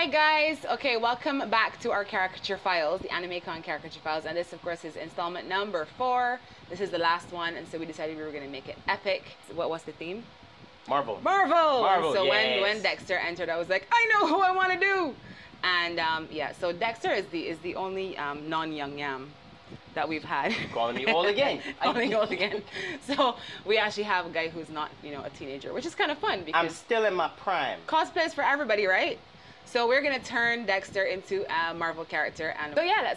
Hi guys! Okay, welcome back to our caricature files, the AnimeKon caricature files, and this of course is installment number 4. This is the last one, and so we decided we were going to make it epic. What was the theme? Marvel. Marvel! So yes. when Dexter entered, I was like, I know who I want to do! And yeah, so Dexter is the only non-young yam that we've had. You're calling me old again. Calling old again. So we actually have a guy who's not, you know, a teenager, which is kind of fun because I'm still in my prime. Cosplay is for everybody, right? So we're gonna turn Dexter into a Marvel character, and so yeah,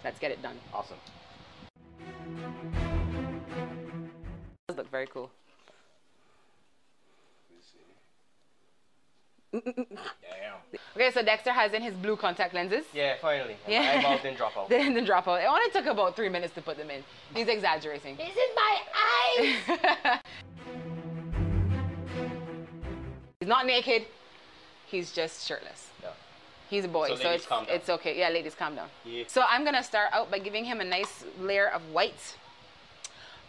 let's get it done. Awesome. Does look very cool. Damn. Okay, so Dexter has in his blue contact lenses. Yeah, finally. Yeah. My eyeball didn't drop out. They didn't drop out. It only took about 3 minutes to put them in. He's exaggerating. This is my eyes! He's not naked. He's just shirtless. Yeah. He's a boy, so it's okay. Yeah, ladies, calm down. Yeah. So I'm gonna start out by giving him a nice layer of white,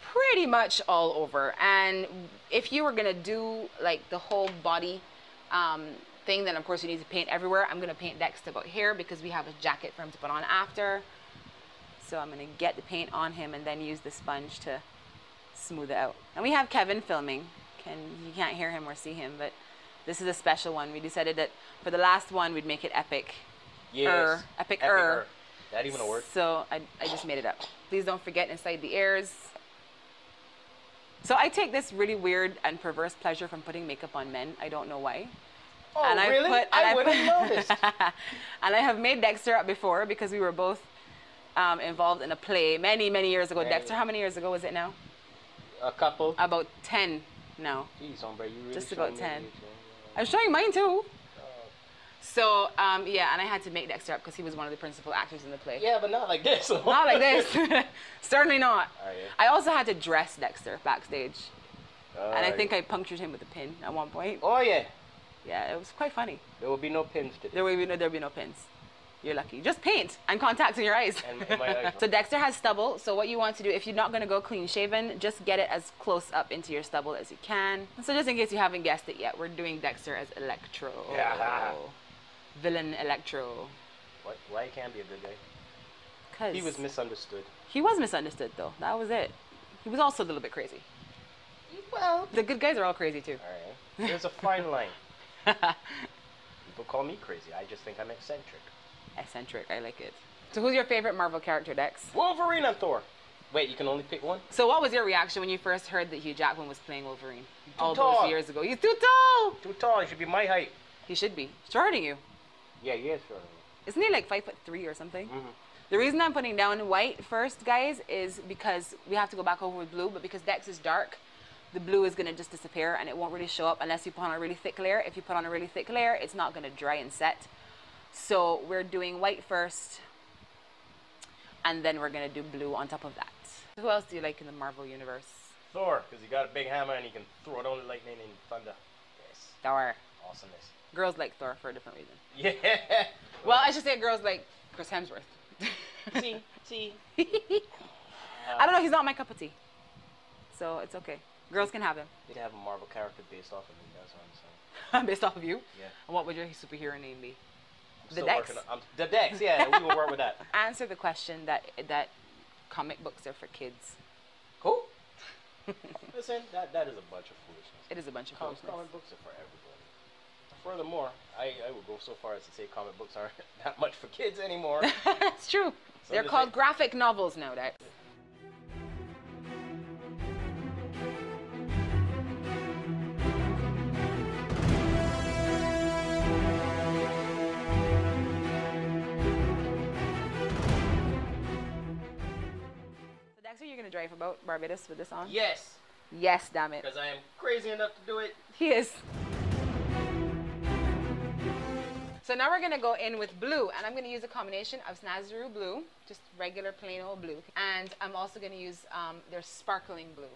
pretty much all over. And if you were gonna do like the whole body thing, then of course you need to paint everywhere. I'm gonna paint Dexter about here because we have a jacket for him to put on after. So I'm gonna get the paint on him and then use the sponge to smooth it out. And we have Kevin filming. You can't hear him or see him, but this is a special one. We decided that for the last one, we'd make it epic. Yes. Epic-er. That even a word? So I just made it up. Please don't forget inside the ears. So I take this really weird and perverse pleasure from putting makeup on men. I don't know why. Oh, and really? I wouldn't noticed. And I have made Dexter up before because we were both involved in a play many, many years ago. Dexter, how many years ago was it now? A couple. About 10 now. Jeez, hombre, you really Just about 10. Me. I'm showing mine too. So, yeah, and I had to make Dexter up because he was one of the principal actors in the play. Yeah, but not like this. Not like this. Certainly not. Yeah. I also had to dress Dexter backstage. And I think I punctured him with a pin at one point. Oh, yeah. Yeah, it was quite funny. There will be no pins today. There will be no pins. You're lucky. Just paint and contacts in your eyes. And my eyes. So Dexter has stubble. So what you want to do, if you're not going to go clean shaven, just get it as close up into your stubble as you can. So just in case you haven't guessed it yet, we're doing Dexter as Electro. Yeah. Villain Electro. What? Why he can't be a good guy? Because he was misunderstood. He was misunderstood though. That was it. He was also a little bit crazy. Well, the good guys are all crazy too. All right. There's a fine line. People call me crazy. I just think I'm eccentric. Eccentric, I like it. So who's your favorite Marvel character, Dex? Wolverine and Thor. Wait, you can only pick one? So what was your reaction when you first heard that Hugh Jackman was playing Wolverine? All tall. Those years ago. He's too tall! Too tall, he should be my height. He should be. Shorter than you. Yeah, he is shorter. Isn't he like 5'3" or something? Mm-hmm. The reason I'm putting down white first, guys, is because we have to go back over with blue, but because Dex is dark, the blue is gonna just disappear and it won't really show up unless you put on a really thick layer. If you put on a really thick layer, it's not gonna dry and set. So we're doing white first, and then we're gonna do blue on top of that. Who else do you like in the Marvel universe? Thor, because he got a big hammer and he can throw down the lightning and thunder. Yes. Thor. Awesomeness. Girls like Thor for a different reason. Yeah. Well, I should say girls like Chris Hemsworth. See. I don't know, he's not my cup of tea. So it's okay. Girls can have him. They'd have a Marvel character based off of me, that's what I'm saying. Based off of you? Yeah. And what would your superhero name be? The Dex. The Dex, yeah, we will work with that. Answer the question that comic books are for kids. Who? Listen, that is a bunch of foolishness. It is a bunch of foolishness. Comic books are for everybody. Furthermore, I would go so far as to say comic books aren't that much for kids anymore. It's true. So they're called graphic novels nowadays. So you're gonna drive about Barbados with this on? Yes. Yes, damn it. Because I am crazy enough to do it. He is. So now we're gonna go in with blue, and I'm gonna use a combination of snazaroo blue, just regular plain old blue, and I'm also gonna use their sparkling blue.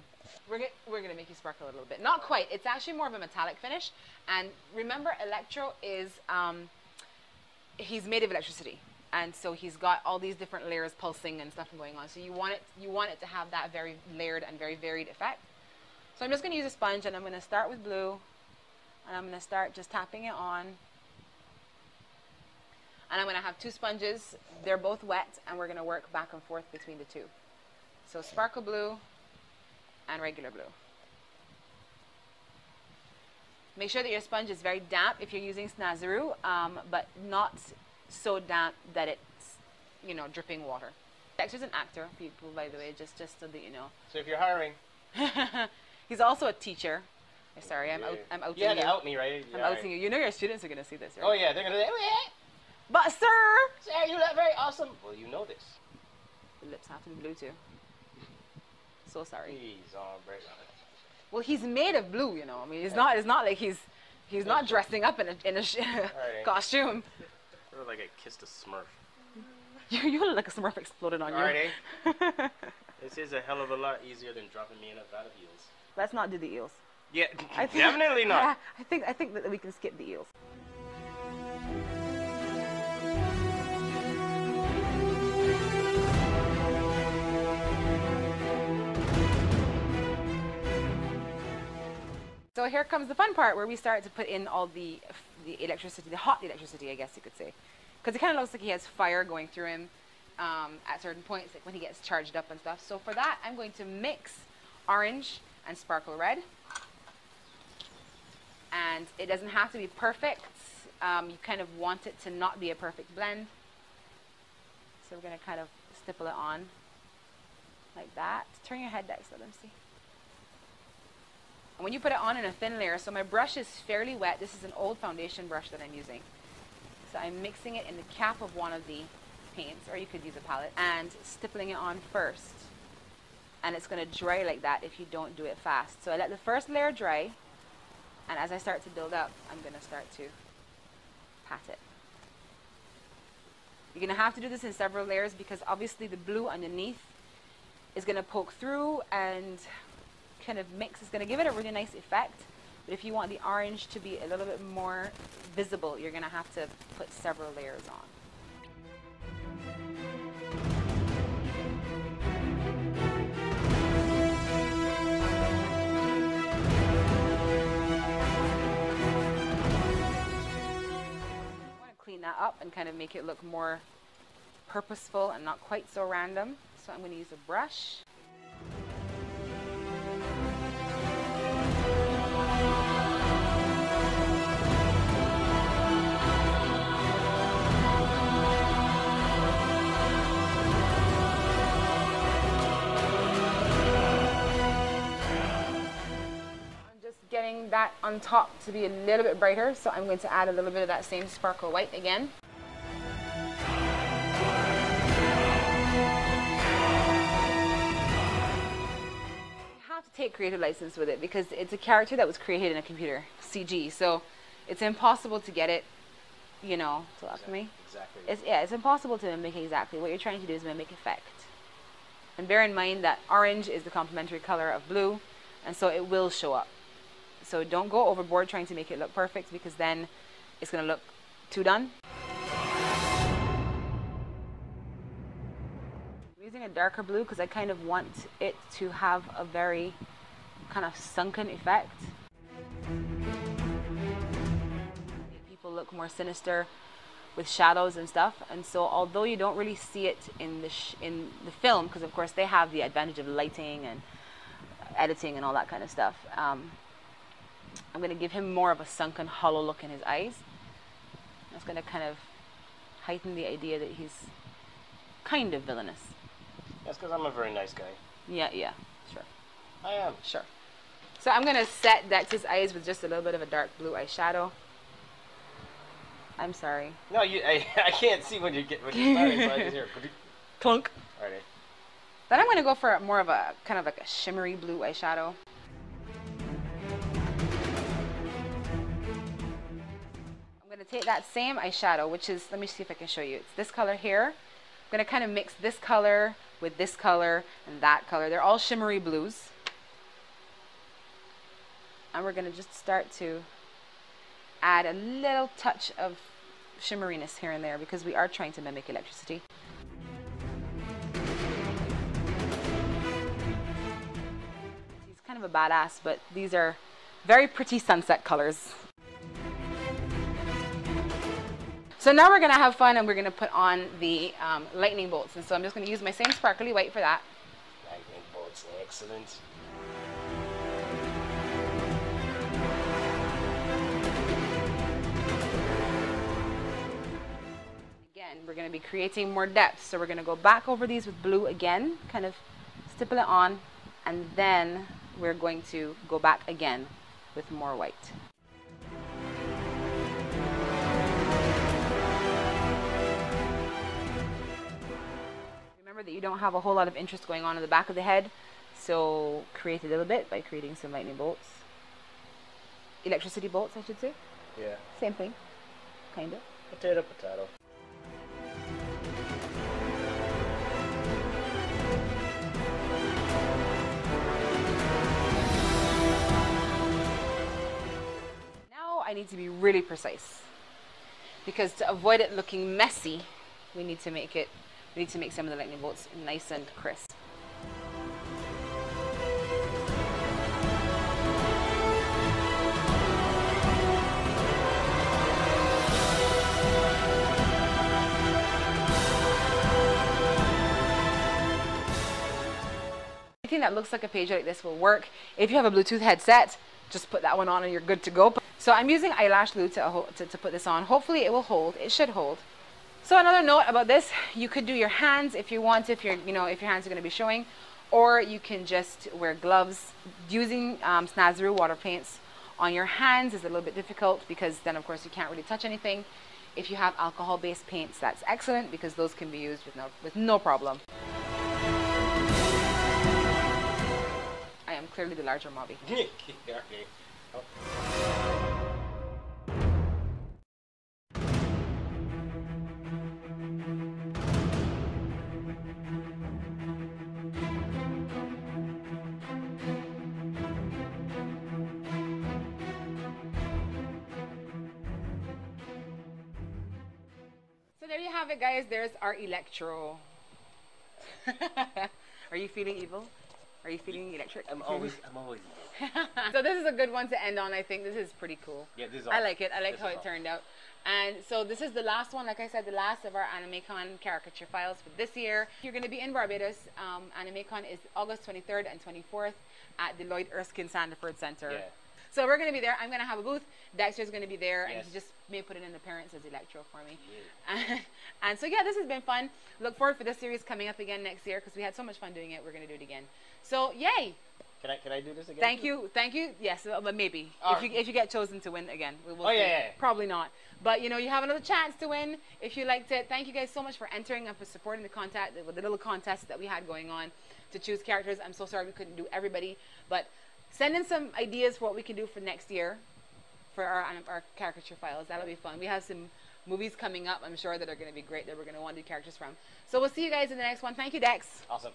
We're gonna make you sparkle a little bit. Not quite. It's actually more of a metallic finish. And remember, Electro is he's made of electricity. And so he's got all these different layers pulsing and stuff going on. So you want it to have that very layered and very varied effect. So I'm just going to use a sponge, and I'm going to start with blue, and I'm going to start just tapping it on. And I'm going to have two sponges. They're both wet, and we're going to work back and forth between the two. So sparkle blue and regular blue. Make sure that your sponge is very damp if you're using snazaroo, but not so damp that it's, you know, dripping water. Dexter's an actor, people, by the way, just so that you know. So if you're hiring. He's also a teacher. Sorry, I'm outing you. You. You out me, right? I'm outing you. You know your students are going to see this, right? Oh, yeah. They're going to say, oh, But, sir! Sir, you look very awesome. Well, you know this. The lips have to be blue, too. So sorry. Please, all right. Well, he's made of blue, you know. I mean, it's not like he's not dressing up in a costume. I look like I kissed a Smurf. You look like a Smurf exploded on you. Alright, eh? This is a hell of a lot easier than dropping me in a vat of eels. Let's not do the eels. Yeah, definitely not. Yeah, I think that we can skip the eels. So here comes the fun part where we start to put in all the electricity, the hot electricity, I guess you could say. Because it kind of looks like he has fire going through him at certain points, like when he gets charged up and stuff. So for that, I'm going to mix orange and sparkle red. And it doesn't have to be perfect. You kind of want it to not be a perfect blend. So we're going to kind of stipple it on like that. Turn your head, Dex, let them see. And when you put it on in a thin layer, so my brush is fairly wet. This is an old foundation brush that I'm using. So I'm mixing it in the cap of one of the paints, or you could use a palette, and stippling it on first. And it's going to dry like that if you don't do it fast. So I let the first layer dry, and as I start to build up, I'm going to start to pat it. You're going to have to do this in several layers because obviously the blue underneath is going to poke through and kind of mix. It's going to give it a really nice effect. But if you want the orange to be a little bit more visible, you're going to have to put several layers on. Clean that up and kind of make it look more purposeful and not quite so random. So I'm going to use a brush. Getting that on top to be a little bit brighter, so I'm going to add a little bit of that same sparkle white again. You have to take creative license with it because it's a character that was created in a computer, CG, so it's impossible to get it, you know, to look at me. Exactly. It's impossible to mimic exactly. What you're trying to do is mimic effect. And bear in mind that orange is the complementary color of blue, and so it will show up. So don't go overboard trying to make it look perfect because then it's going to look too done. I'm using a darker blue because I kind of want it to have a very kind of sunken effect. Make people look more sinister with shadows and stuff. And so although you don't really see it in the film, because of course they have the advantage of lighting and editing and all that kind of stuff, I'm going to give him more of a sunken, hollow look in his eyes. That's going to kind of heighten the idea that he's kind of villainous. That's because I'm a very nice guy. Yeah, sure. I am. Sure. So I'm going to set Dex's eyes with just a little bit of a dark blue eyeshadow. I'm sorry. No, I can't see when you're starting, so I just hear clunk. Alright. Then I'm going to go for more of a kind of like a shimmery blue eyeshadow. I'm going to take that same eyeshadow, which is, let me see if I can show you. It's this color here. I'm going to kind of mix this color with this color and that color. They're all shimmery blues. And we're going to just start to add a little touch of shimmeriness here and there because we are trying to mimic electricity. He's kind of a badass, but these are very pretty sunset colors. So now we're gonna have fun and we're gonna put on the lightning bolts. And so I'm just gonna use my same sparkly white for that. Lightning bolts, excellent. Again, we're gonna be creating more depth. So we're gonna go back over these with blue again, kind of stipple it on, and then we're going to go back again with more white. Remember that you don't have a whole lot of interest going on in the back of the head, so create a little bit by creating some lightning bolts. Electricity bolts, I should say. Yeah. Same thing, kind of. Potato, potato. Now I need to be really precise, because to avoid it looking messy, we need to make some of the lightning bolts nice and crisp. Anything that looks like a page like this will work. If you have a Bluetooth headset, just put that one on and you're good to go. So I'm using eyelash glue to put this on. Hopefully it will hold. It should hold. So another note about this, you could do your hands if you want, if your hands are going to be showing, or you can just wear gloves. Using snazaroo water paints on your hands is a little bit difficult because then of course you can't really touch anything. If you have alcohol-based paints, that's excellent because those can be used with no problem. I am clearly the larger mobby. So there you have it, guys. There's our Electro. Are you feeling evil? Are you feeling electric? I'm always So this is a good one to end on. I think this is pretty cool. Yeah, this is I like it. I like how it turned out. And so this is the last one, like I said, the last of our AnimeKon caricature files for this year. You're going to be in Barbados. AnimeKon is August 23rd and 24th at the Lloyd Erskine Sandiford Center. Yeah. So we're going to be there. I'm going to have a booth. Dexter's going to be there, Yes. and he just may put in an appearance as Electro for me. Yeah. And so yeah, this has been fun. Look forward for this series coming up again next year because we had so much fun doing it. We're going to do it again. So yay! Can I do this again? Thank you. Yes, but maybe if you get chosen to win again, we'll see. Yeah. Probably not. But you have another chance to win if you liked it. Thank you guys so much for entering and for supporting the little contest that we had going on to choose characters. I'm so sorry we couldn't do everybody, but send in some ideas for what we can do for next year for our caricature files. That'll be fun. We have some movies coming up, I'm sure, that are going to be great that we're going to want to do characters from. So we'll see you guys in the next one. Thank you, Dex. Awesome.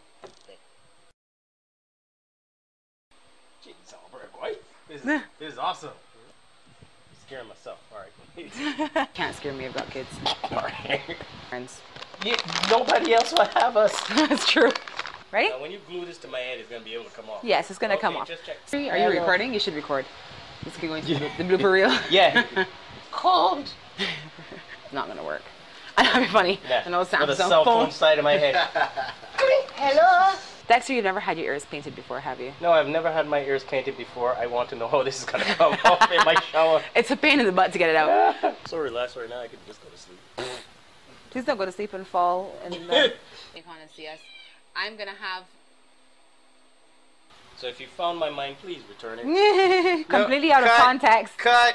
Jeez, Albert, boy. This is awesome. I'm scaring myself. All right. Can't scare me. I've got kids. All right. Friends. Nobody else will have us. That's true. Ready? Now, when you glue this to my head, it's going to be able to come off. Yes, it's going to come off. Just check. Are you recording? You should record. This is going to the blooper reel. Yeah. Cold. Not going to work. I know it'd be funny. Yeah. I know it sounds With a cell phone side of my head. Hello? Dexter, you've never had your ears painted before, have you? No, I've never had my ears painted before. I want to know how this is going to come off in my shower. It's a pain in the butt to get it out. So relaxed right now, I could just go to sleep. Please don't go to sleep and fall in the AnimeKon and see us. I'm going to have... So if you found my mind, please return it. completely out of context. Cut.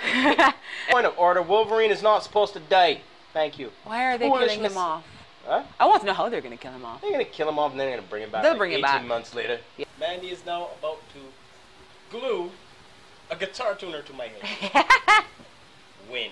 Point of order. Wolverine is not supposed to die. Thank you. Why are they killing him off? Huh? I want to know how they're going to kill him off. They're going to kill him off and then they're going to bring him back. They'll bring him back 18 months later. Yeah. Mandy is now about to glue a guitar tuner to my head. Win.